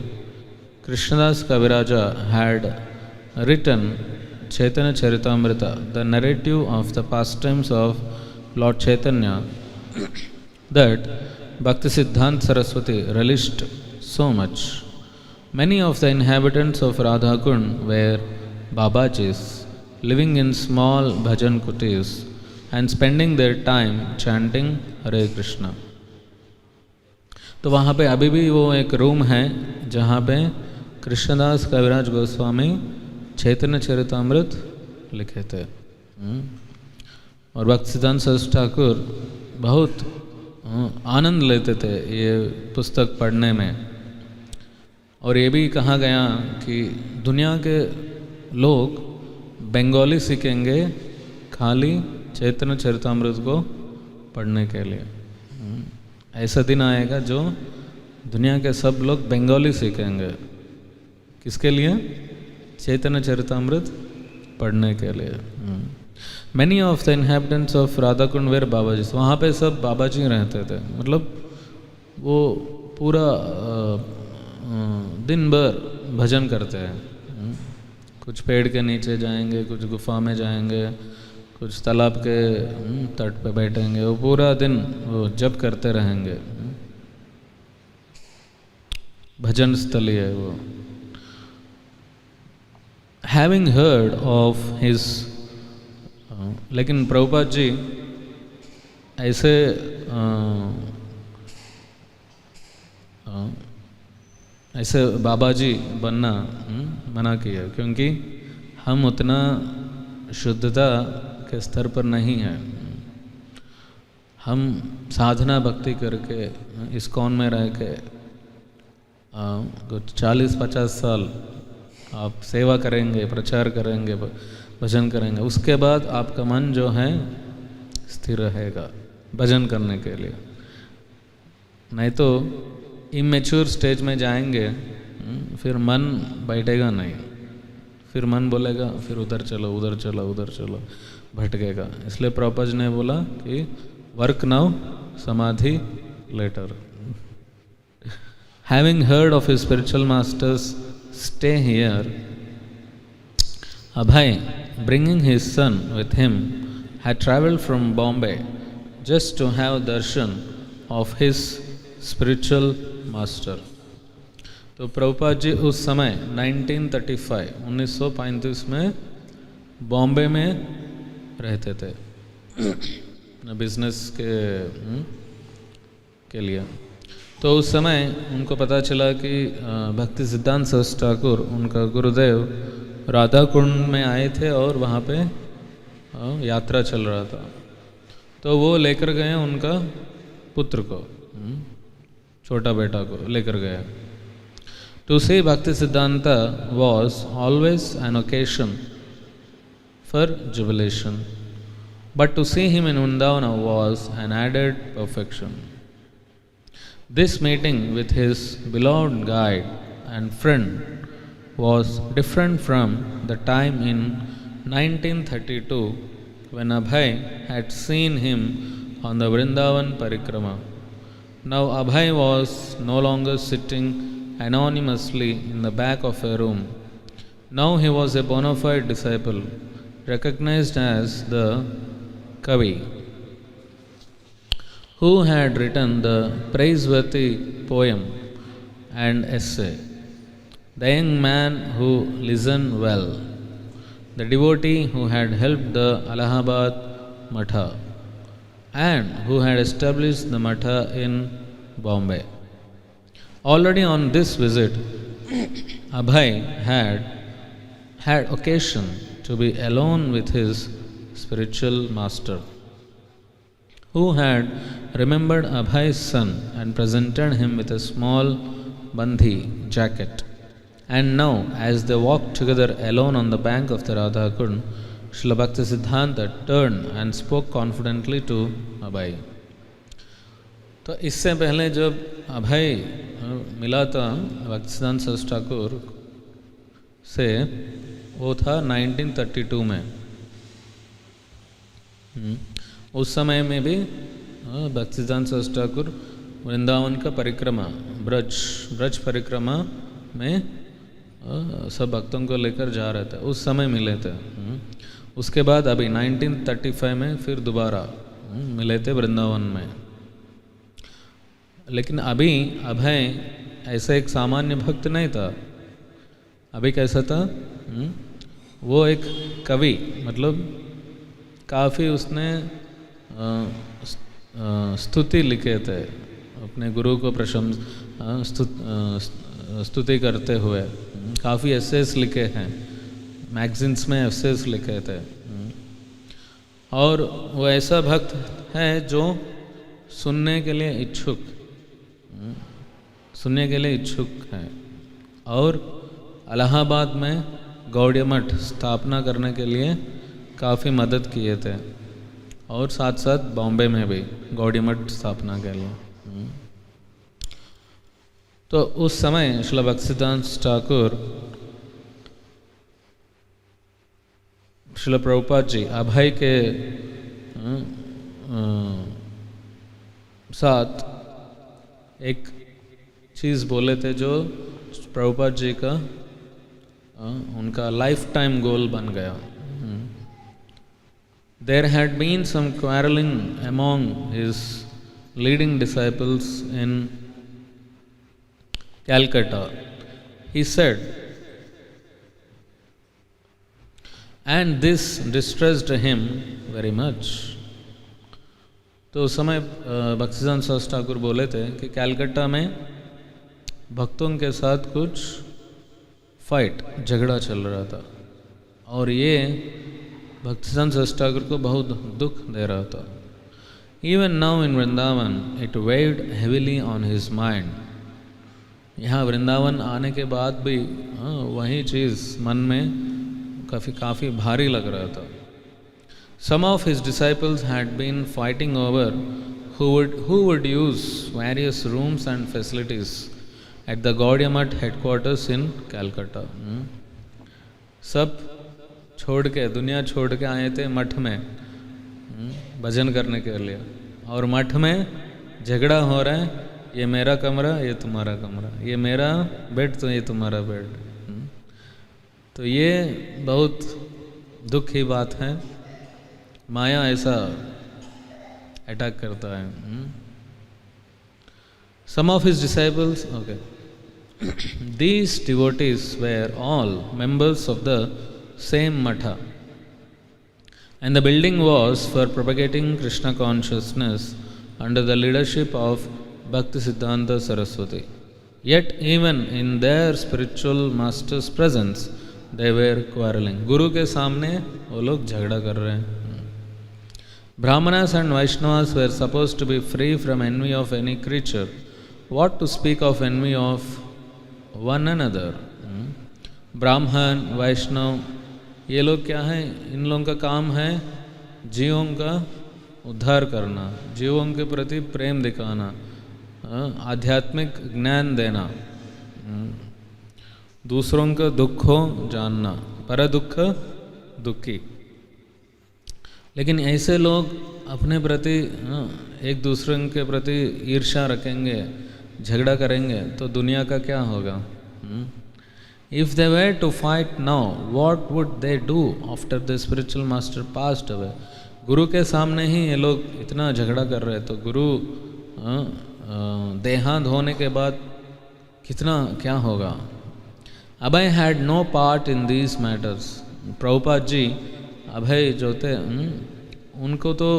A: Krishnadas Kaviraja had written Chaitanya Charitamrita, the narrative of the pastimes of Lord Chaitanya, that Bhaktisiddhanta Saraswati relished so much. Many of the inhabitants of Radhakund were Babajis, living in small bhajan kutirs and spending their time chanting Hare Krishna. तो वहाँ पे अभी भी वो एक room है जहाँ पे कृष्णदास कविराज गोस्वामी चैतन्य चरितामृत लिखे थे। और भक्तिसिद्धांत सरस्वती ठाकुर बहुत आनंद लेते थे ये पुस्तक पढ़ने में। और ये भी कहा गया कि दुनिया के लोग बंगाली सीखेंगे खाली चैतन्य चरितामृत को पढ़ने के लिए। ऐसा दिन आएगा जो दुनिया के सब लोग बंगाली सीखेंगे, किसके लिए? चैतन्य चरितामृत पढ़ने के लिए। Many of the inhabitants of Radhakund were babaji, वहाँ पे सब बाबाजी रहते थे। मतलब वो पूरा दिन भर भजन करते हैं। कुछ पेड़ के नीचे जाएंगे, कुछ गुफा में जाएंगे, कुछ तालाब के तट पे बैठेंगे, वो पूरा दिन वो जप करते रहेंगे। भजन स्थली है वो। Having heard of his लेकिन प्रभुपाद जी ऐसे ऐसे बाबाजी बनना मना किया, क्योंकि हम उतना शुद्धता के स्तर पर नहीं हैं। हम साधना भक्ति करके इस्कॉन में रह के 40-50 साल आप सेवा करेंगे, प्रचार करेंगे, भजन करेंगे, उसके बाद आपका मन जो है स्थिर रहेगा भजन करने के लिए। नहीं तो इमेच्योर स्टेज में जाएंगे, फिर मन बैठेगा नहीं, फिर मन बोलेगा फिर उधर चलो उधर चलो उधर चलो, भटकेगा। इसलिए प्रभुपाद जी ने बोला कि वर्क नाउ समाधि letter. Having heard of his spiritual master's stay here, Abhay, bringing his son with him, had travelled from Bombay just to have darshan of his spiritual master. तो प्रभुपाद जी उस समय 1935 में बॉम्बे में रहते थे बिजनेस के लिए। तो उस समय उनको पता चला कि भक्ति सिद्धांत सरस्वती ठाकुर उनका गुरुदेव राधा कुंड में आए थे और वहाँ पे यात्रा चल रहा था। तो वो लेकर गए उनका पुत्र को, छोटा बेटा को लेकर गए। To see Bhakti Siddhanta was always an occasion for jubilation, but to see him in Vrindavana was an added perfection. This meeting with his beloved guide and friend was different from the time in 1932 when Abhay had seen him on the Vrindavan Parikrama. Now Abhay was no longer sitting anonymously in the back of a room. Now he was a bona fide disciple, recognized as the Kavi, who had written the praiseworthy poem and essay, The Young Man Who Listened Well, the devotee who had helped the Allahabad Matha and who had established the Matha in Bombay. Already on this visit, Abhay had occasion to be alone with his spiritual master, who had remembered Abhay's son and presented him with a small bandhi jacket. And now, as they walked together alone on the bank of the Radha Kund, Srila Bhakti Siddhanta turned and spoke confidently to Abhay. तो इससे पहले जब अभय मिला था भक्तिसिद्धांत सरस्वती ठाकुर से, वो था 1932 में। उस समय में भी भक्तिसिद्धांत सरस्वती ठाकुर वृंदावन का परिक्रमा ब्रज परिक्रमा में सब भक्तों को लेकर जा रहे थे, उस समय मिले थे। उसके बाद अभी 1935 में फिर दोबारा मिले थे वृंदावन में। लेकिन अभी अभय ऐसा एक सामान्य भक्त नहीं था। अभी कैसा था? वो एक कवि, मतलब काफ़ी उसने स्तुति लिखे थे, अपने गुरु को स्तुति करते हुए काफ़ी एसेस लिखे हैं, मैगजीन्स में एसेस लिखे थे। और वो ऐसा भक्त है जो सुनने के लिए इच्छुक है। और इलाहाबाद में गौड़ीय मठ स्थापना करने के लिए काफ़ी मदद किए थे, और साथ साथ बॉम्बे में भी गौड़ीय मठ स्थापना के लिए। तो उस समय श्रील भक्तिसिद्धांत ठाकुर श्रील प्रभुपाद जी अभय के साथ एक चीज़ बोले थे जो प्रभुपाद जी का उनका लाइफ टाइम गोल बन गया। There had been some quarreling among his leading disciples in Calcutta, he said, and this distressed him very much. तो उस समय भक्तिसिद्धांत सरस्वती ठाकुर बोले थे कि कलकत्ता में भक्तों के साथ कुछ झगड़ा चल रहा था, और ये भक्तिसिद्धांत सरस्वती ठाकुर को बहुत दुख दे रहा था। Even now in Vrindavan, it weighed heavily on his mind. यहाँ वृंदावन आने के बाद भी वही चीज़ मन में काफ़ी भारी लग रहा था। Some of his disciples had been fighting over who would use various rooms and facilities at the Gaudiya Math headquarters in Calcutta. सब छोड़ के, दुनिया छोड़ के आए थे मठ में भजन करने के लिए, और मठ में झगड़ा हो रहा है, ये मेरा कमरा, ये तुम्हारा कमरा, ये मेरा बेड तो ये तुम्हारा बेड। तो ये बहुत दुख की बात है, माया ऐसा अटैक करता है। Some of his disciples, okay, these devotees were all members of the same matha, and the building was for propagating Krishna consciousness under the leadership of Bhaktisiddhanta Saraswati. Yet even in their spiritual master's presence, they were quarreling. Guru के सामने वो लोग झगड़ा कर रहे हैं। Brahmanas and Vaishnavas were supposed to be free from envy of any creature. What to speak of envy of one another? ब्राह्मण, वैष्णव, ये लोग क्या है? इन लोगों का काम है जीवों का उद्धार करना, जीवों के प्रति प्रेम दिखाना, आध्यात्मिक ज्ञान देना, दूसरों का दुखों जानना, पर दुख दुखी। लेकिन ऐसे लोग अपने प्रति एक दूसरे के प्रति ईर्ष्या रखेंगे, झगड़ा करेंगे, तो दुनिया का क्या होगा? If they were to fight now, what would they do after the spiritual master passed away? गुरु के सामने ही ये लोग इतना झगड़ा कर रहे, तो गुरु देहांत होने के बाद कितना क्या होगा? अभय had no part in these matters. Prabhupada ji अभय जो थे उनको तो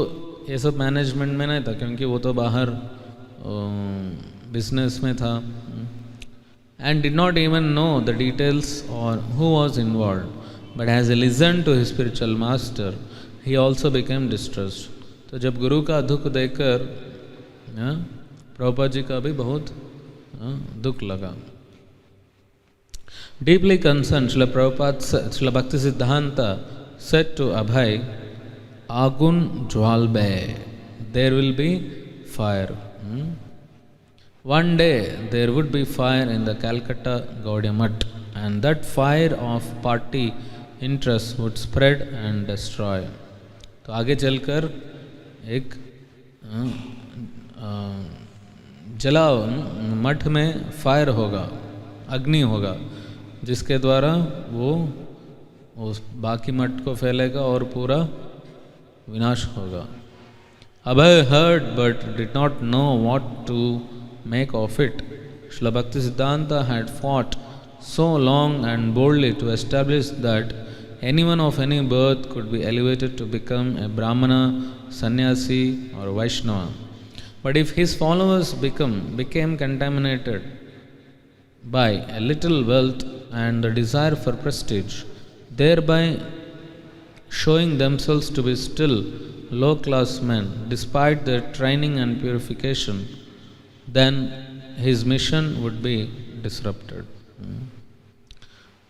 A: ये सब मैनेजमेंट में नहीं था, क्योंकि वो तो बाहर बिजनेस में था, and did not even know the details or who was involved. But as he listened to his spiritual master, he also became distressed. तो जब गुरु का दुख देखकर प्रभुपाद जी का भी बहुत दुख लगा। Deeply concerned, Srila Prabhupada, Srila Bhaktisiddhanta said to Abhay, Agun Jwalbe, there will be fire. One day there would be fire in the Calcutta Gaudiya Math, and that fire of party interest would spread and destroy. तो आगे चलकर एक जलाओ, मठ में fire होगा, अग्नि होगा, जिसके द्वारा वो उस बाकी मठ को फैलेगा और पूरा विनाश होगा. Abhay heard but did not know what to make of it. Srila Bhaktisiddhanta had fought so long and boldly to establish that anyone of any birth could be elevated to become a Brahmana, Sannyasi or Vaishnava. But if his followers became contaminated by a little wealth and the desire for prestige, thereby showing themselves to be still low-class men despite their training and purification, then his mission would be disrupted.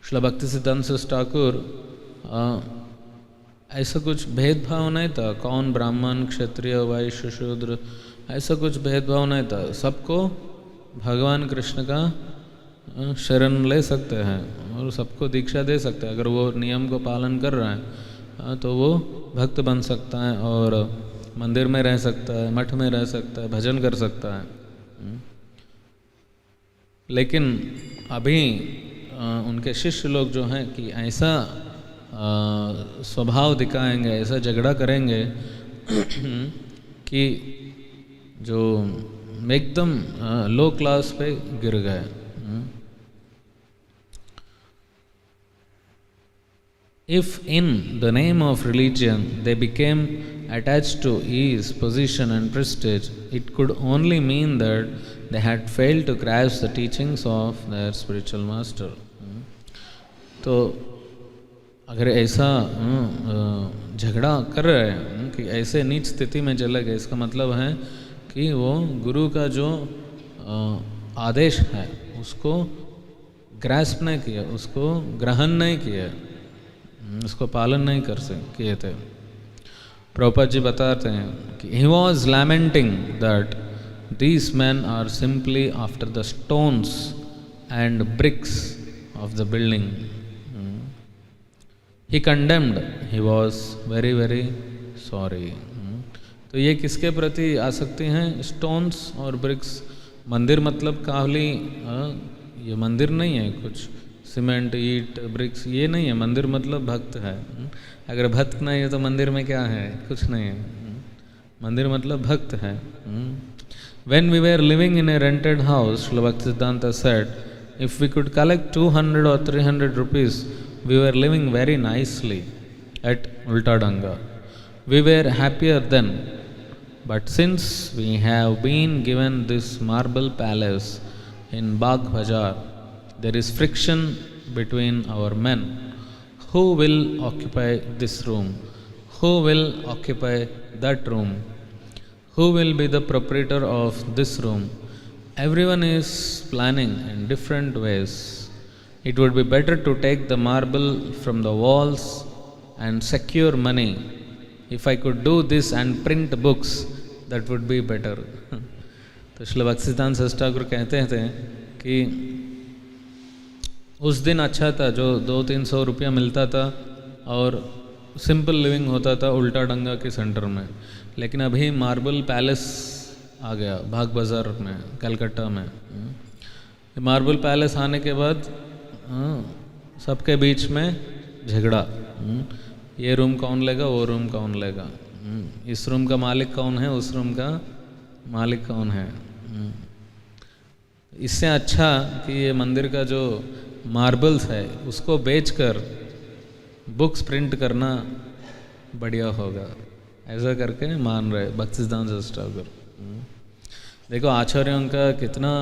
A: Srila भक्तिसिद्धांत Thakur ऐसा कुछ भेदभाव नहीं था, कौन ब्राह्मण, क्षत्रिय, वैश्य, शूद्र, ऐसा कुछ भेदभाव नहीं था. सबको भगवान कृष्ण का शरण ले सकते हैं और सबको दीक्षा दे सकते हैं. अगर वो नियम को पालन कर रहा है तो वो भक्त बन सकता है और मंदिर में रह सकता है, मठ में रह सकता है, भजन कर सकता है. लेकिन अभी उनके शिष्य लोग जो हैं कि ऐसा स्वभाव दिखाएंगे, ऐसा झगड़ा करेंगे कि जो एकदम लो क्लास पे गिर गए. If in the name of religion they became attached to ease, position and prestige, it could only mean that they had failed to grasp the teachings of their spiritual master. तो अगर ऐसा झगड़ा कर रहे हैं कि ऐसे नीच स्थिति में चले गए, इसका मतलब है कि वो गुरु का जो आदेश है उसको ग्रास्प नहीं किया, उसको ग्रहण नहीं किया, उसको पालन नहीं किए थे. प्रभुपाद जी बताते हैं कि he was lamenting that these men are simply after the stones and bricks of the building. He condemned, he was very very sorry. तो ये किसके प्रति आसक्ति है? स्टोन्स और ब्रिक्स. मंदिर मतलब काहली, ये मंदिर नहीं है कुछ सीमेंट, ईट, ब्रिक्स, ये नहीं है. मंदिर मतलब भक्त है. अगर भक्त नहीं है तो मंदिर में क्या है? कुछ नहीं है. मंदिर मतलब भक्त है. When we were living in a rented house, Srila Bhaktisiddhanta said, if we could collect 200 or 300 rupees, we were living very nicely at Ultadanga. We were happier then. But since we have been given this marble palace in Bagh Bazaar, there is friction between our men. Who will occupy this room? Who will occupy that room? Who will be the proprietor of this room? Everyone is planning in different ways. It would be better to take the marble from the walls and secure money. If I could do this and print books, that would be better. तो श्रील भक्तिसिद्धांत ठाकुर कहते थे कि उस दिन अच्छा था जो 200-300 रुपया मिलता था और सिंपल लिविंग होता था उल्टा डंगा के सेंटर में. लेकिन अभी मार्बल पैलेस आ गया बाग बाज़ार में, कलकत्ता में. मार्बल पैलेस आने के बाद सबके बीच में झगड़ा. ये रूम कौन लेगा, वो रूम कौन लेगा, इस रूम का मालिक कौन है, उस रूम का मालिक कौन है. इससे अच्छा कि ये मंदिर का जो मार्बल्स है उसको बेचकर बुक्स प्रिंट करना बढ़िया होगा. ऐसा करके मान रहे भक्तिसिद्धांत ठाकुर. देखो आचार्यों का कितना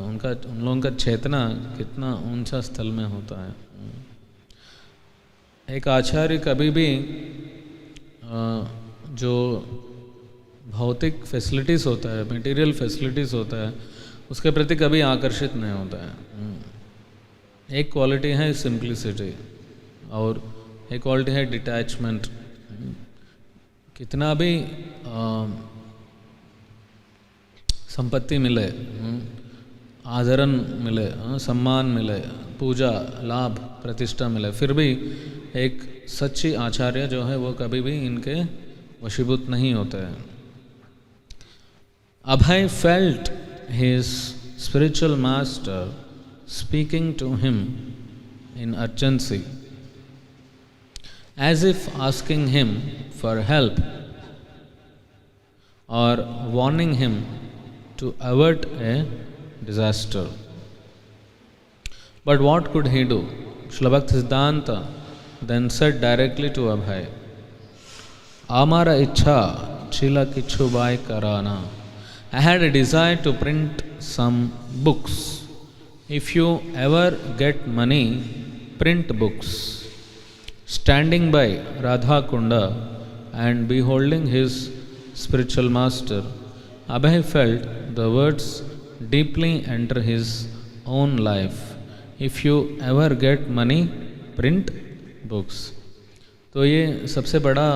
A: उन लोगों का चेतना कितना ऊंचा स्थल में होता है. एक आचार्य कभी भी जो भौतिक फैसिलिटीज़ होता है, मटेरियल फैसिलिटीज़ होता है, उसके प्रति कभी आकर्षित नहीं होता है. एक क्वालिटी है सिंप्लिसिटी और एक क्वालिटी है डिटैचमेंट. कितना भी संपत्ति मिले, आदरण मिले, सम्मान मिले, पूजा, लाभ, प्रतिष्ठा मिले, फिर भी एक सच्ची आचार्य जो है वो कभी भी इनके वशीभूत नहीं होते हैं. Abhay felt his spiritual master speaking to him in urgency, as if asking him for help or warning him to avert a disaster. But what could he do? Srila Bhaktisiddhanta then said directly to Abhay, Amara ichha chila kichu bai karana. I had a desire to print some books. If you ever get money, print books. Standing by Radha Kunda and beholding his spiritual master, Abhay felt the words deeply enter his own life. If you ever get money, print books. तो ये सबसे बड़ा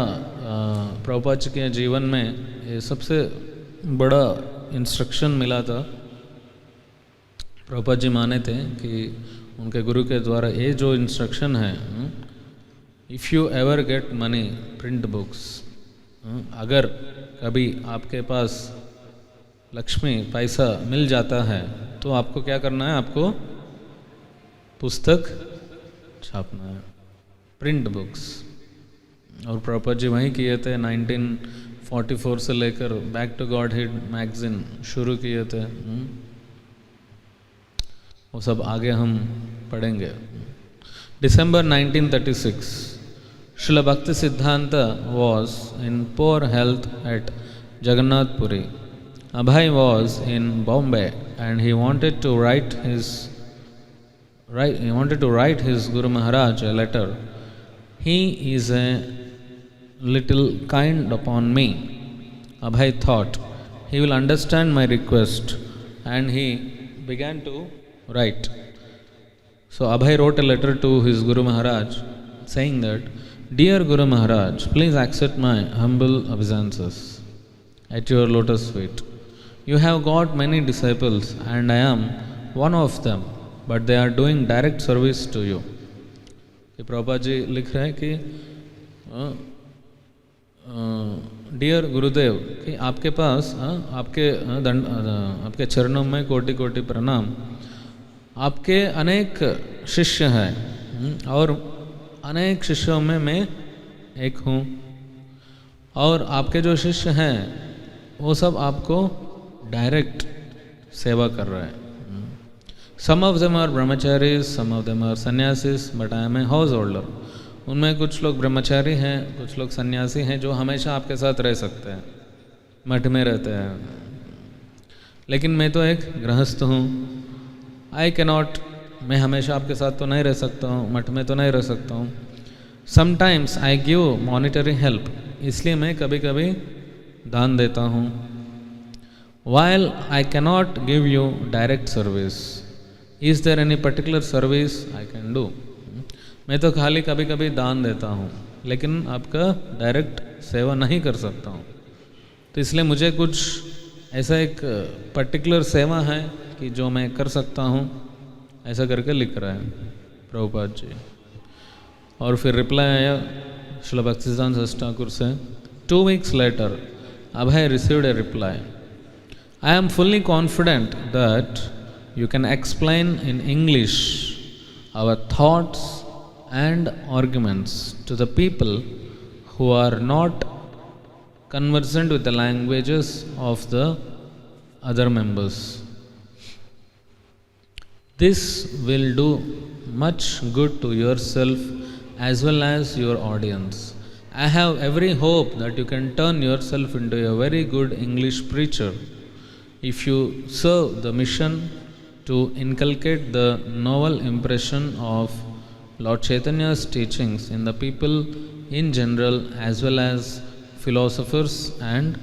A: प्रभुपाद जी के जीवन में ये सबसे बड़ा इंस्ट्रक्शन मिला था। प्रभुपाद जी माने थे कि उनके गुरु के द्वारा ये जो इंस्ट्रक्शन है, if you ever get money print books, अगर कभी आपके पास लक्ष्मी पैसा मिल जाता है तो आपको क्या करना है, आपको पुस्तक छापना है, प्रिंट बुक्स। और प्रभुपाद जी वहीं किए थे, 1944 से लेकर बैक टू गॉडहेड मैगजीन शुरू किए थे। वो सब आगे हम पढ़ेंगे। December 1936, Srila Bhaktisiddhanta was in poor health at Jagannath Puri. Abhay was in Bombay and he wanted to write his Guru Maharaj a letter. He is a little kind upon me, Abhay thought. He will understand my request, and he began to write. So Abhay wrote a letter to his Guru Maharaj saying that, Dear Guru Maharaj, please accept my humble obeisances at your lotus feet. You have got many disciples and I am one of them, but they are doing direct service to you. कि प्रभुपाद जी लिख रहे हैं कि dear गुरुदेव, कि आपके पास आपके चरणों में कोटि कोटि प्रणाम। आपके अनेक शिष्य हैं और अनेक शिष्यों में मैं एक हूँ, और आपके जो शिष्य हैं वो सब आपको डायरेक्ट सेवा कर रहे हैं। Some of them are brahmacharis, some of them are sannyasis, but I am a householder. उनमें कुछ लोग ब्रह्मचारी हैं, कुछ लोग सन्यासी हैं जो हमेशा आपके साथ रह सकते हैं, मठ में रहते हैं। लेकिन मैं तो एक गृहस्थ हूँ। I cannot, मैं हमेशा आपके साथ तो नहीं रह सकता हूँ, मठ में तो नहीं रह सकता हूँ। Sometimes I give monetary help, इसलिए मैं कभी कभी दान देता हूँ। While I cannot give you direct service, is there any particular service I can do? मैं तो खाली कभी कभी दान देता हूँ, लेकिन आपका डायरेक्ट सेवा नहीं कर सकता हूँ। तो इसलिए मुझे कुछ ऐसा एक पर्टिकुलर सेवा है कि जो मैं कर सकता हूँ, ऐसा करके लिख रहा है प्रभुपाद जी। और फिर रिप्लाई आया श्रील भक्तिसिद्धांत सरस्वती ठाकुर से। 2 weeks later, Abhay received a reply. I am fully confident that you can explain in English our thoughts and arguments to the people who are not conversant with the languages of the other members. This will do much good to yourself as well as your audience. I have every hope that you can turn yourself into a very good English preacher if you serve the mission to inculcate the novel impression of Lord Chaitanya's teachings in the people in general as well as philosophers and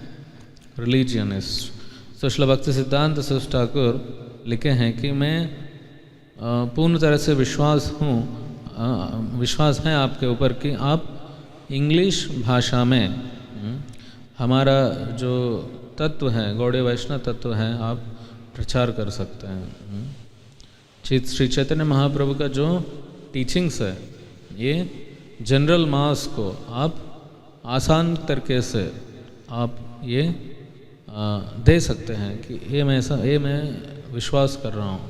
A: religionists. So Srila भक्तिसिद्धांत Saraswati Thakur लिखे हैं कि मैं पूर्ण तरह से विश्वास है आपके ऊपर कि आप इंग्लिश भाषा में हमारा जो तत्व है, गौड़ीय वैष्णव तत्व है, आप प्रचार कर सकते हैं। श्री चैतन्य महाप्रभु का जो टीचिंग्स है, ये जनरल मास को आप आसान तरीके से आप ये दे सकते हैं कि ये मैं विश्वास कर रहा हूँ।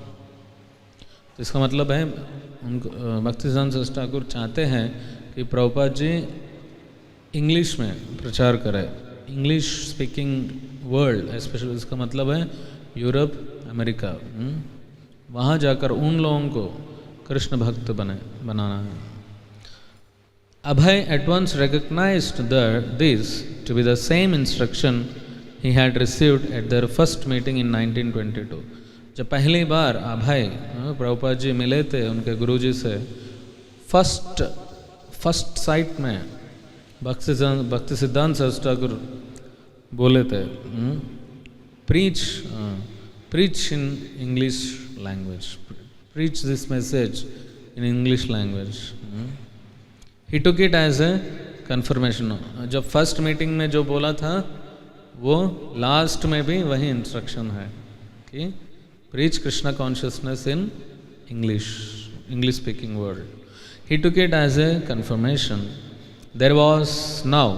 A: तो इसका मतलब है उनको भक्तिसिद्धांत सरस्वती ठाकुर चाहते हैं कि प्रभुपाद जी इंग्लिश में प्रचार करें, इंग्लिश स्पीकिंग वर्ल्ड स्पेशली। इसका मतलब है यूरोप, अमेरिका, वहाँ जाकर उन लोगों को कृष्ण भक्त बनाना है। Abhay at once recognized this to be the same instruction he had received at their first meeting in 1922. जब पहली बार अभय प्रभुपाद जी मिले थे उनके गुरुजी से फर्स्ट साइट में भक्ति सिद्धांत सरस्वती ठाकुर बोले थे, preach in English language, preach this message in English language. He took it as a confirmation. जब फर्स्ट मीटिंग में जो बोला था वो लास्ट में भी वही इंस्ट्रक्शन है कि preach Krishna consciousness in English speaking world. He took it as a confirmation. There was now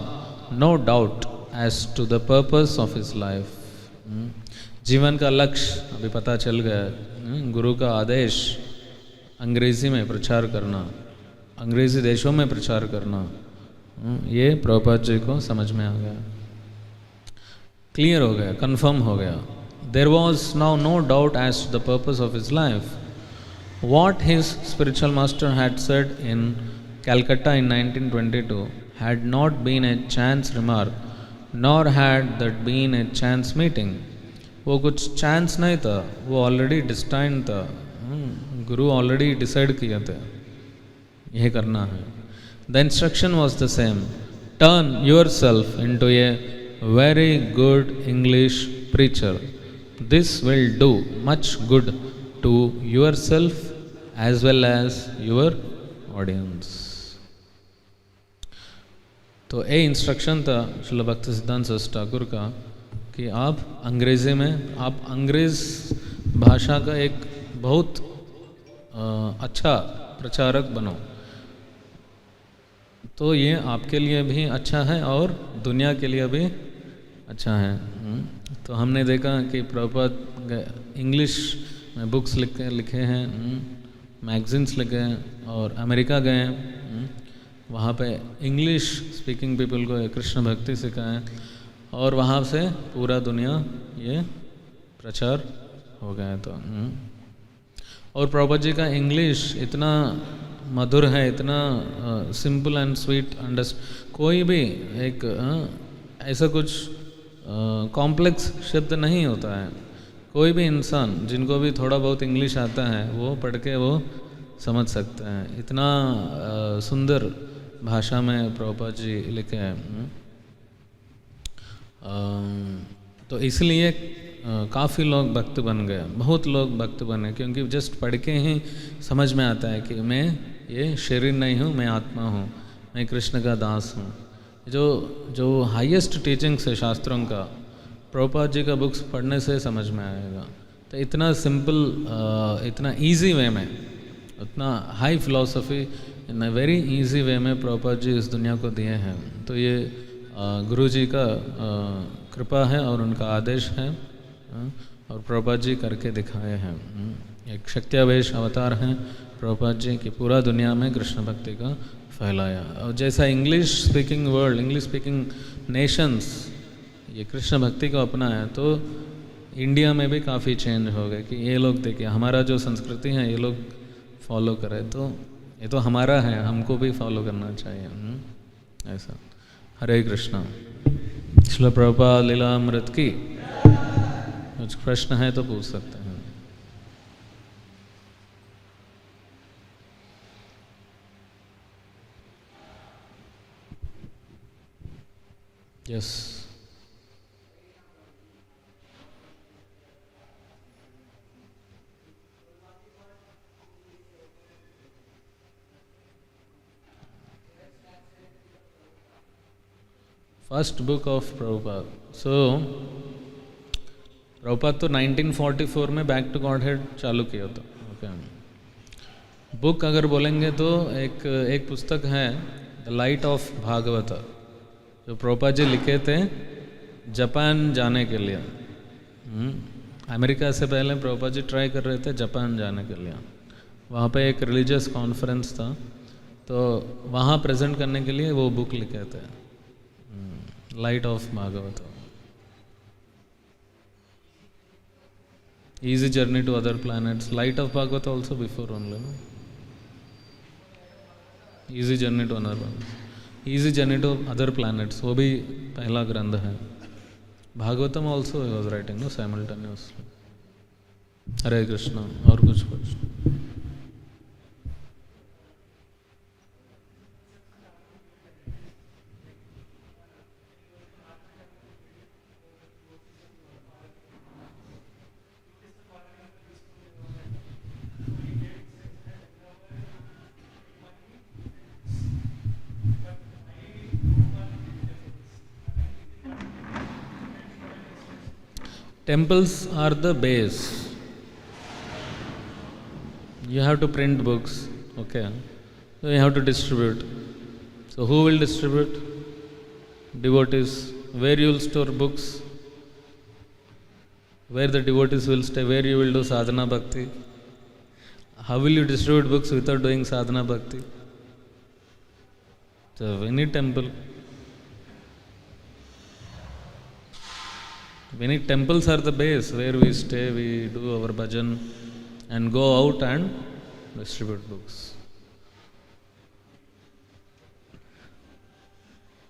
A: no doubt as to the purpose of his life. जीवन का लक्ष्य अभी पता चल गया। गुरु का आदेश अंग्रेजी में प्रचार करना, अंग्रेजी देशों में प्रचार करना, ये प्रभुपाद जी को समझ में आ गया, क्लियर हो गया, कंफर्म हो गया। There was now no doubt as to the purpose of his life. What his spiritual master had said in Calcutta in 1922 had not been a chance remark, nor had that been a chance meeting. वो कुछ chance नहीं था, वो already destined था। गुरु already decide किया था यह करना है। The instruction was the same, turn yourself into a very good English preacher, this will do much good to yourself as well as your audience. तो ये instruction था श्रील भक्ति सिद्धांत सरस्वती ठाकुर का कि आप अंग्रेज़ी में, आप अंग्रेज़ भाषा का एक बहुत अच्छा प्रचारक बनो। तो ये आपके लिए भी अच्छा है और दुनिया के लिए भी अच्छा है। तो हमने देखा कि प्रभुपाद इंग्लिश में बुक्स लिखे हैं, मैगजीन्स लिखे हैं, और अमेरिका गए, वहाँ पे इंग्लिश स्पीकिंग पीपल को कृष्ण भक्ति सिखाएं, और वहाँ से पूरा दुनिया ये प्रचार हो गया। तो और प्रभुपाद जी का इंग्लिश इतना मधुर है, इतना सिंपल एंड स्वीट कोई भी एक ऐसा कुछ कॉम्प्लेक्स शब्द नहीं होता है। कोई भी इंसान जिनको भी थोड़ा बहुत इंग्लिश आता है वो पढ़ के वो समझ सकते हैं। इतना सुंदर भाषा में प्रभुपाद जी लिखे हैं। तो इसलिए काफ़ी लोग भक्त बन गए, बहुत लोग भक्त बने, क्योंकि जस्ट पढ़ के ही समझ में आता है कि मैं ये शरीर नहीं हूँ, मैं आत्मा हूँ, मैं कृष्ण का दास हूँ। जो हाईएस्ट टीचिंग्स है शास्त्रों का, प्रभुपाद जी का बुक्स पढ़ने से समझ में आएगा। तो इतना सिंपल, इतना इजी वे में, उतना high philosophy in a very easy way में प्रभुपाद जी इस दुनिया को दिए हैं। तो ये गुरु जी का कृपा है और उनका आदेश है, और प्रभुपाद जी करके दिखाए हैं। एक शक्त्यावेश अवतार हैं प्रभुपाद जी की, पूरा दुनिया में कृष्ण भक्ति का फैलाया। और जैसा English speaking world, English speaking Nations ये कृष्ण भक्ति को अपनाया, तो इंडिया में भी काफ़ी चेंज हो गए कि ये लोग देखिए हमारा जो संस्कृति है ये लोग फॉलो करें, तो ये तो हमारा है, हमको भी फॉलो करना चाहिए। ऐसा। हरे कृष्णा। श्रील प्रभुपाद लीलामृत की। कुछ प्रश्न है तो पूछ सकते हैं। Yes. First book of Prabhupada. So Prabhupada तो 1944 में बैक टू गॉड हेड चालू किया था। ओके। बुक अगर बोलेंगे तो एक पुस्तक है द लाइट ऑफ भागवत, जो प्रभुपाद जी लिखे थे जापान जाने के लिए। अमेरिका से पहले प्रभुपाद जी ट्राई कर रहे थे जापान जाने के लिए। वहाँ पे एक रिलीजियस कॉन्फ्रेंस था, तो वहाँ प्रेजेंट करने के लिए वो बुक लिखे थे, light of Bhagavat, easy journey to other planets. Light of Bhagavata also before only, no? Easy journey to another planets. Easy journey to other planets, वो भी पहला ग्रंथ है। Bhagavatam also he was writing, no, simultaneously. हरे कृष्णा। और कुछ temples are the base. You have to print books, okay? So you have to distribute. So who will distribute? Devotees. Where you will store books? Where the devotees will stay? Where you will do sadhana bhakti? How will you distribute books without doing sadhana bhakti? So we need temple. We need temples are the base where we stay, we do our bhajan and go out and distribute books.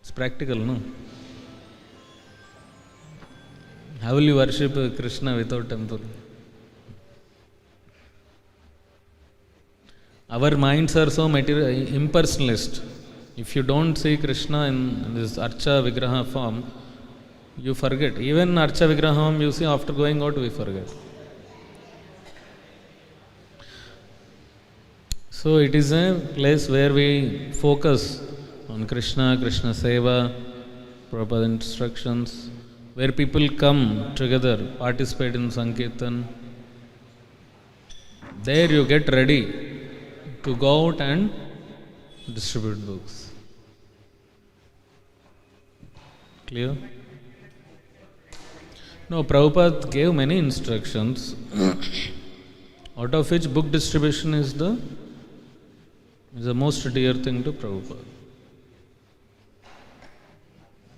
A: It's practical, no? How will you worship Krishna without temple? Our minds are so impersonalist. If you don't see Krishna in this Archa Vigraha form, you forget. Even Archa Vigraham, you see, after going out, we forget. So it is a place where we focus on Krishna, Krishna Seva, proper instructions, where people come together, participate in Sankirtan. There you get ready to go out and distribute books. Clear? No, Prabhupada gave many instructions, out of which book distribution is the most dear thing to Prabhupada.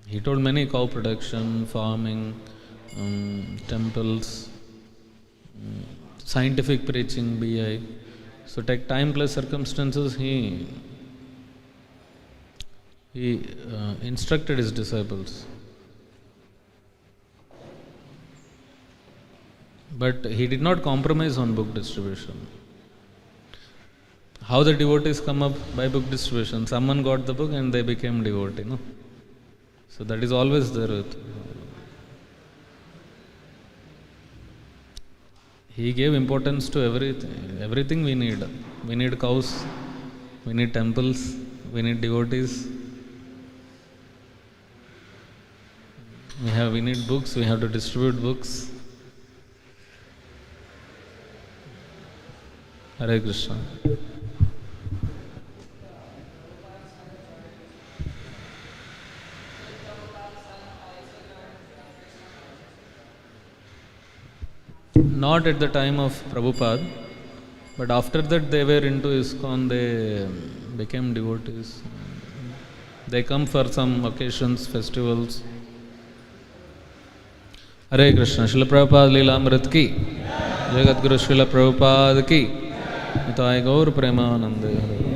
A: He told many cow production, farming, temples, scientific preaching, BI. So take time plus circumstances, he instructed his disciples. But he did not compromise on book distribution. How the devotees come up by book distribution? Someone got the book and they became devotee, no? So that is always there. He gave importance to everything. Everything we need. We need cows, we need temples, we need devotees. We need books, we have to distribute books. Hare Krishna. Not at the time of Prabhupada, but after that they were into ISKCON, they became devotees. They come for some occasions, festivals. Hare Krishna. Srila Prabhupada Leela Amrit ki, Jagat Guru Srila Prabhupada ki, Nitai Gaur Premanande.